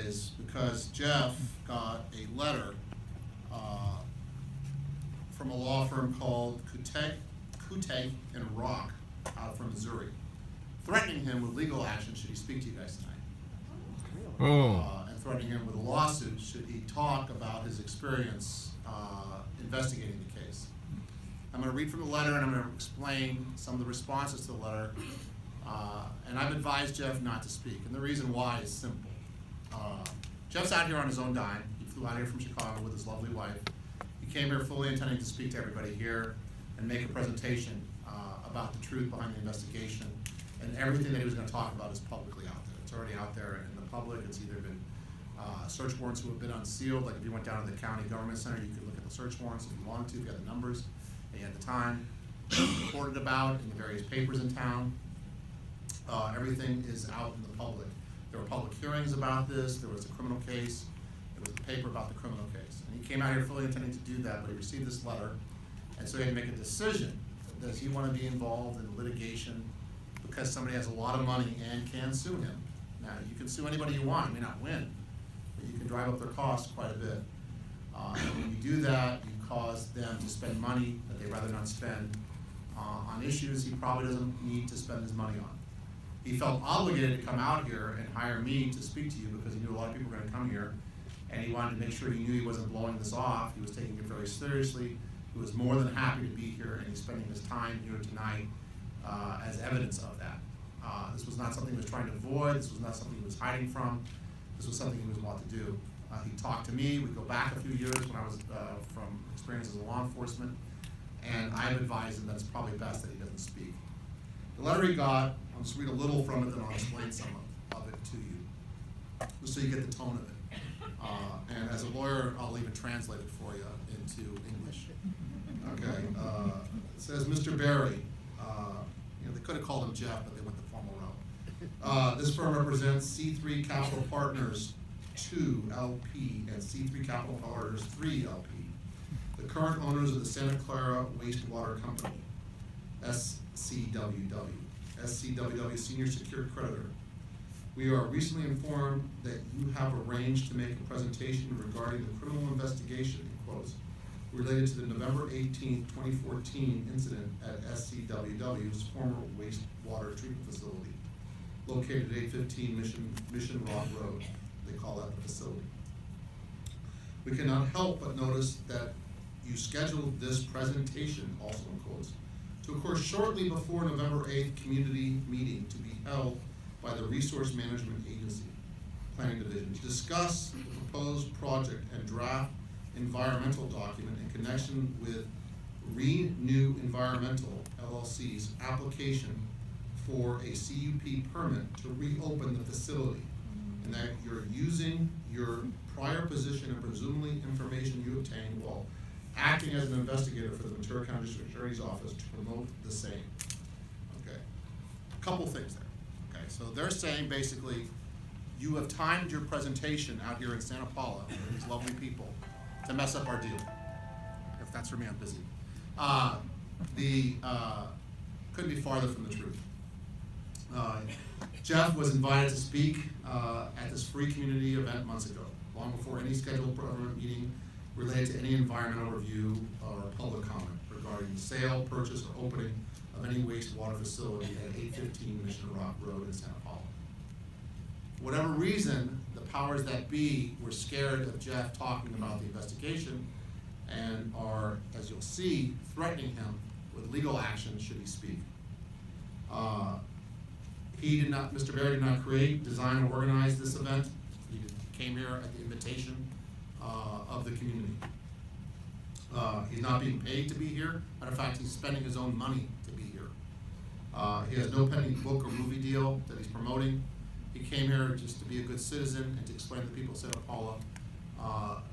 is because Jeff got a letter from a law firm called Kute and Rock out from Missouri, threatening him with legal action should he speak to you guys tonight. And threatening him with a lawsuit should he talk about his experience investigating the case. I'm going to read from the letter and I'm going to explain some of the responses to the letter. And I've advised Jeff not to speak. And the reason why is simple. Jeff's out here on his own dime. He flew out here from Chicago with his lovely wife. He came here fully intending to speak to everybody here and make a presentation about the truth behind the investigation. And everything that he was going to talk about is publicly out there. It's already out there in the public. It's either been search warrants who have been unsealed. Like if you went down to the county government center, you could look at the search warrants if you wanted to, if you had the numbers, and you had the time. Reported about in the various papers in town. Everything is out in the public. There were public hearings about this. There was a criminal case. There was a paper about the criminal case. And he came out here fully intending to do that, but he received this letter. And so he had to make a decision. Does he want to be involved in litigation because somebody has a lot of money and can sue him? Now, you can sue anybody you want. You may not win, but you can drive up their costs quite a bit. And when you do that, you cause them to spend money that they'd rather not spend on issues he probably doesn't need to spend his money on. He felt obligated to come out here and hire me to speak to you because he knew a lot of people were going to come here, and he wanted to make sure he knew he wasn't blowing this off. He was taking it very seriously. He was more than happy to be here, and he's spending his time here tonight as evidence of that. This was not something he was trying to avoid. This was not something he was hiding from. This was something he was wanting to do. He talked to me. We go back a few years when I was from experience as a law enforcement, and I've advised him that it's probably best that he doesn't speak. The letter he got, I'll just read a little from it, then I'll explain some of it to you, just so you get the tone of it. And as a lawyer, I'll even translate it for you into English. Okay, it says, Mr. Berry, they could have called him Jeff, but they went the formal route. This firm represents C3 Capital Partners 2 LP and C3 Capital Partners 3 LP, the current owners of the Santa Clara Wastewater Company, SCWW. SCWW Senior Secured Creditor. We are recently informed that you have arranged to make a presentation regarding the criminal investigation, in quotes, related to the November 18, 2014 incident at SCWW's former wastewater treatment facility, located at 815 Mission Rock Road. They call that the facility. We cannot help but notice that you scheduled this presentation, also in quotes, to occur shortly before November 8th community meeting to be held by the Resource Management Agency Planning Division to discuss the proposed project and draft environmental document in connection with Renew Environmental LLC's application for a CUP permit to reopen the facility, and that you're using your prior position and presumably information you obtained while acting as an investigator for the Ventura County District Attorney's Office to promote the same. Okay, a couple things there. Okay, so they're saying basically, you have timed your presentation out here in Santa Paula with these lovely people to mess up our deal. If that's for me, I'm busy. Couldn't be farther from the truth. Jeff was invited to speak at this free community event months ago, long before any scheduled meeting related to any environmental review or public comment regarding the sale, purchase, or opening of any wastewater facility at 815 Mission Rock Road in Santa Paula. Whatever reason, the powers that be were scared of Jeff talking about the investigation and are, as you'll see, threatening him with legal action should he speak. Mr. Berry did not create, design, or organize this event. He came here at the invitation of the community. He's not being paid to be here. Matter of fact, he's spending his own money to be here. He has no pending book or movie deal that he's promoting. He came here just to be a good citizen and to explain to the people of Santa Paula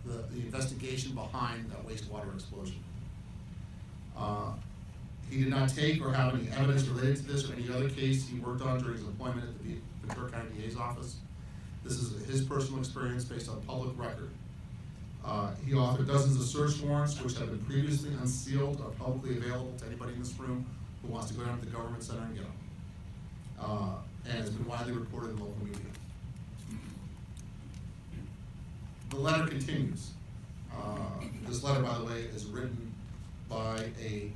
the investigation behind that wastewater explosion. He did not take or have any evidence related to this or any other case he worked on during his employment at the Ventura County DA's office. This is his personal experience based on public record. He authored dozens of search warrants which have been previously unsealed or publicly available to anybody in this room who wants to go down to the government center and get them. And it's been widely reported in local media. letter continues. This letter, by the way, is written by a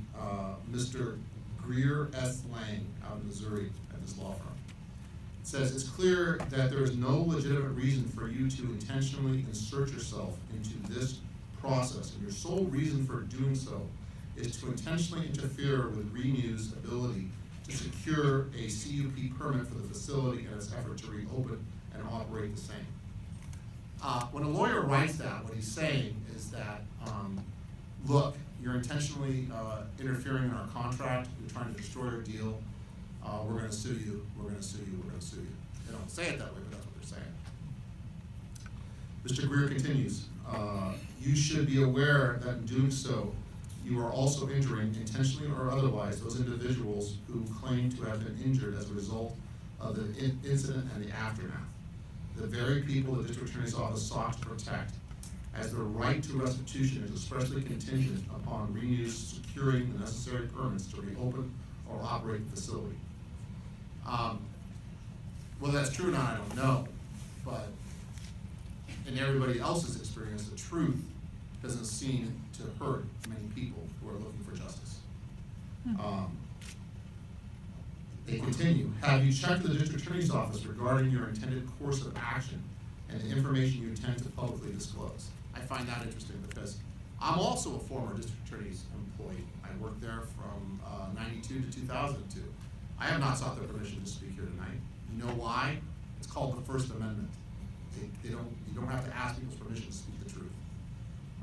Mr. Greer S. Lang out of Missouri at this law firm. It says, it's clear that there is no legitimate reason for you to intentionally insert yourself into this process, and your sole reason for doing so is to intentionally interfere with Renew's ability to secure a CUP permit for the facility and its effort to reopen and operate the same. When a lawyer writes that, what he's saying is that, look, you're intentionally interfering in our contract, you're trying to destroy our deal, we're going to sue you, we're going to sue you, we're going to sue you. They don't say it that way, but that's what they're saying. Mr. Greer continues, you should be aware that in doing so, you are also injuring, intentionally or otherwise, those individuals who claim to have been injured as a result of the incident and the aftermath. The very people the District Attorney's Office sought to protect, as their right to restitution is expressly contingent upon Renew's securing the necessary permits to reopen or operate the facility. Whether that's true or not, I don't know, but in everybody else's experience, the truth doesn't seem to hurt many people who are looking for justice. They continue, have you checked the District Attorney's Office regarding your intended course of action and the information you intend to publicly disclose? I find that interesting because I'm also a former District Attorney's employee. I worked there from 92 to 2002. I have not sought their permission to speak here tonight. You know why? It's called the First Amendment. You don't have to ask people's permission to speak the truth.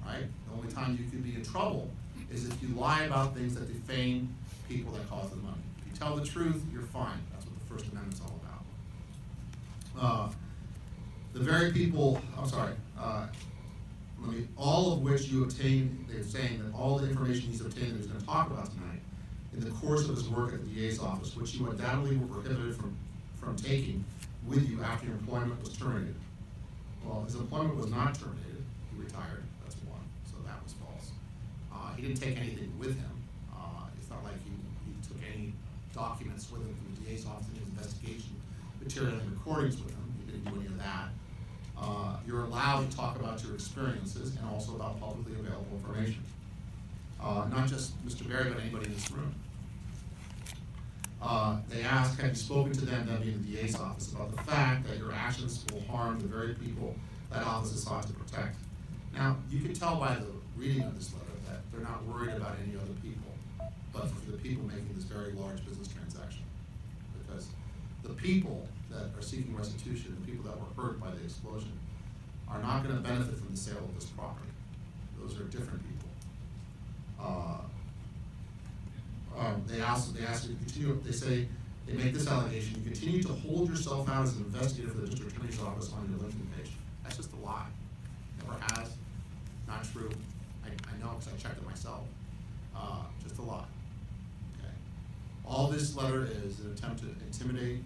All right? The only time you could be in trouble is if you lie about things that defame people that cause the money. If you tell the truth, you're fine. That's what the First Amendment's all about. The very people, all of which you obtain, they're saying that all the information he's obtained that he's going to talk about tonight in the course of his work at the DA's office, which you undoubtedly were prohibited from taking with you after your employment was terminated. Well, his employment was not terminated. He retired. That's one. So that was false. He didn't take anything with him. It's not like he took any documents with him from the DA's office in his investigation material and recordings with him. He didn't do any of that. You're allowed to talk about your experiences and also about publicly available information. Not just Mr. Berry, but anybody in this room. They ask, have you spoken to them, that being the DA's office, about the fact that your actions will harm the very people that office is sought to protect? Now, you can tell by the reading of this letter that they're not worried about any other people, but for the people making this very large business transaction. Because the people that are seeking restitution, the people that were hurt by the explosion, are not going to benefit from the sale of this property. Those are different people. They ask you to continue, they say, they make this allegation, you continue to hold yourself out as an investigator for the District Attorney's Office on your LinkedIn page. That's just a lie. Never has, not true. I know because I checked it myself. Just a lie. Okay. All this letter is an attempt to intimidate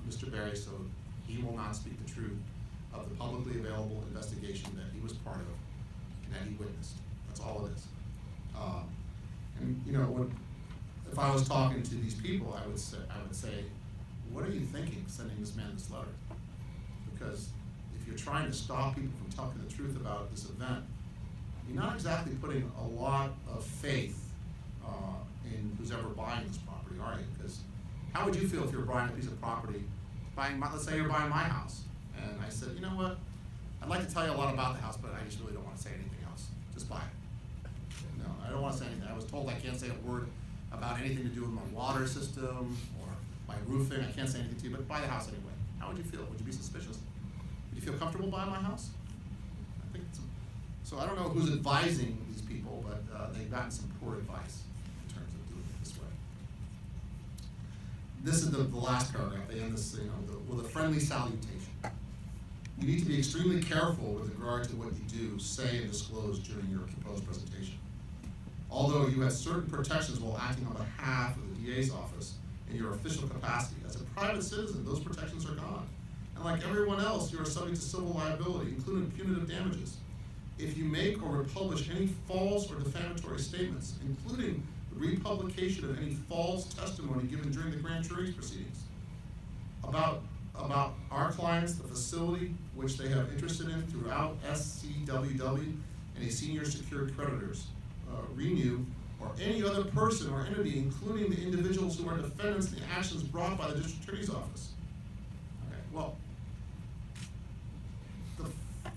Mr. Berry so he will not speak the truth of the publicly available investigation that he was part of and that he witnessed. That's all it is. And you know, if I was talking to these people, I would say, what are you thinking sending this man this letter? Because if you're trying to stop people from telling the truth about this event, you're not exactly putting a lot of faith in who's ever buying this property, are you? Because how would you feel if you were buying a piece of property, let's say you're buying my house, and I said, you know what, I'd like to tell you a lot about the house, but I just really don't want to say anything else. Just buy it. No, I don't want to say anything. I was told I can't say a word about anything to do with my water system or my roofing. I can't say anything to you, but buy the house anyway. How would you feel? Would you be suspicious? Would you feel comfortable buying my house? I think so. I don't know who's advising these people, but they've gotten some poor advice in terms of doing it this way. This is the last paragraph. They end this, with a friendly salutation. You need to be extremely careful with regard to what you do, say, and disclose during your proposed presentation. Although you have certain protections while acting on behalf of the DA's office in your official capacity, as a private citizen, those protections are gone. And like everyone else, you are subject to civil liability, including punitive damages. If you make or republish any false or defamatory statements, including the republication of any false testimony given during the grand jury proceedings about about our clients, the facility which they have interested in throughout SCWW, and a senior secured creditors, Renew, or any other person or entity, including the individuals who are defendants in the actions brought by the District Attorney's Office. Okay, well,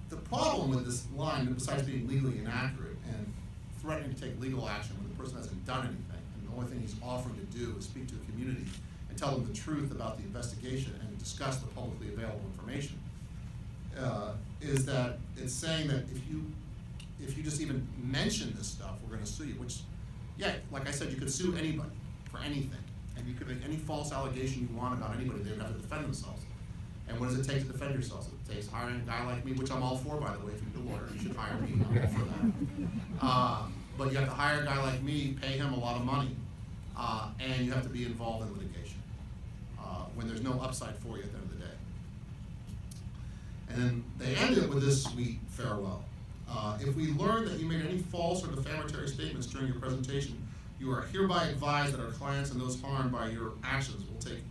the problem with this line, besides being legally inaccurate and threatening to take legal action when the person hasn't done anything, and the only thing he's offering to do is speak to a community and tell them the truth about the investigation and discuss the publicly available information, is that it's saying that if you just even mention this stuff, we're going to sue you. Which, yeah, like I said, you could sue anybody for anything, and you could make any false allegation you want about anybody. They would have to defend themselves. And what does it take to defend yourselves? It takes hiring a guy like me, which I'm all for, by the way. If you're a lawyer, you should hire me. I'm all for that. But you have to hire a guy like me, pay him a lot of money, and you have to be involved in litigation when there's no upside for you at the end of the day. And then they end it with this sweet farewell. If we learn that you made any false or defamatory statements during your presentation, you are hereby advised that our clients and those harmed by your actions will take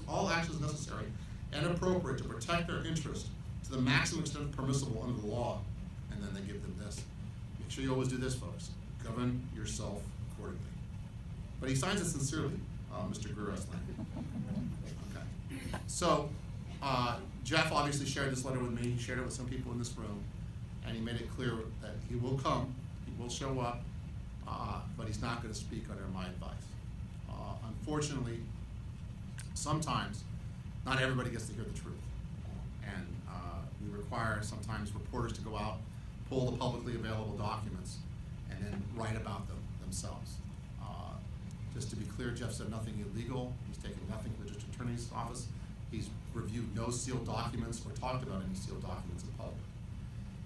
all actions necessary and appropriate to protect their interest to the maximum extent permissible under the law. And then they give them this. Make sure you always do this, folks. Govern yourself accordingly. But he signs it sincerely, Mr. Greer-Estling. Okay. So, Jeff obviously shared this letter with me. He shared it with some people in this room. And he made it clear that he will come, he will show up, but he's not going to speak under my advice. Unfortunately, sometimes not everybody gets to hear the truth. And we require sometimes reporters to go out, pull the publicly available documents, and then write about them themselves. Just to be clear, Jeff said nothing illegal. He's taken nothing from the District Attorney's Office. He's reviewed no sealed documents or talked about any sealed documents in public.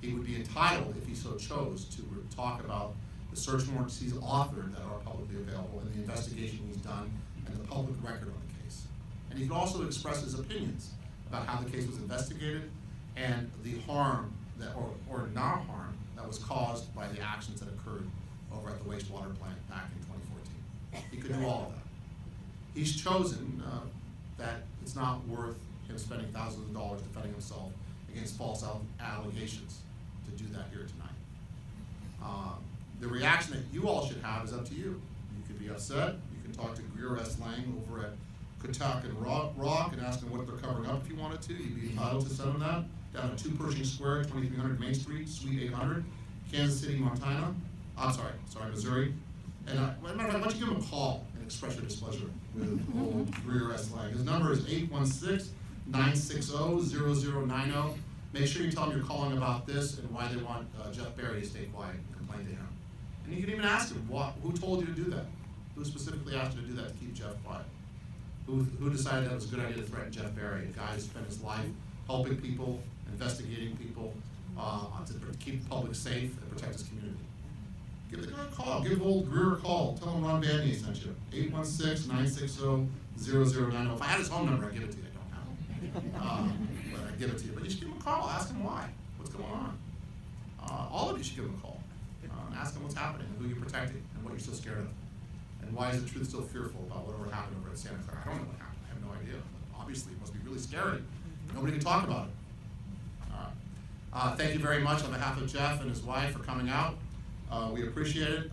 He would be entitled, if he so chose, to talk about the search warrants he's authored that are publicly available and the investigation he's done and the public record on the case. And he could also express his opinions about how the case was investigated and the harm that, or not harm, that was caused by the actions that occurred over at the wastewater plant back in 2014. He could do all of that. He's chosen that it's not worth him spending thousands of dollars defending himself against false allegations to do that here tonight. The reaction that you all should have is up to you. You could be upset. You can talk to Greer-Estling over at Kutak and Rock and ask them what they're covering up if you wanted to. You'd be entitled to send them that down at 2 Pershing Square, 2300 Main Street, Suite 800, Kansas City, Montana. I'm sorry, Missouri. And why don't you give him a call and express your displeasure with old Greer-Estling. His number is 816-960-0090. Make sure you tell them you're calling about this and why they want Jeff Berry to stay quiet and complain to him. And you can even ask him, who told you to do that? Who specifically asked you to do that to keep Jeff quiet? Who decided that it was a good idea to threaten Jeff Berry, a guy who spent his life helping people, investigating people, to keep the public safe and protect his community? Give the guy a call. Give old Greer a call. Tell him Ron Bandy sent you. 816-960-0090. If I had his home number, I'd give it to you. I don't have it. But I'd give it to you. But you should give him a call. Ask him why. What's going on? All of you should give him a call. And ask him what's happening and who you're protecting and what you're so scared of. And why is the truth still fearful about whatever happened over at Santa Clara? I don't know what happened. I have no idea. But obviously, it must be really scary. Nobody can talk about it. Thank you very much on behalf of Jeff and his wife for coming out. We appreciate it.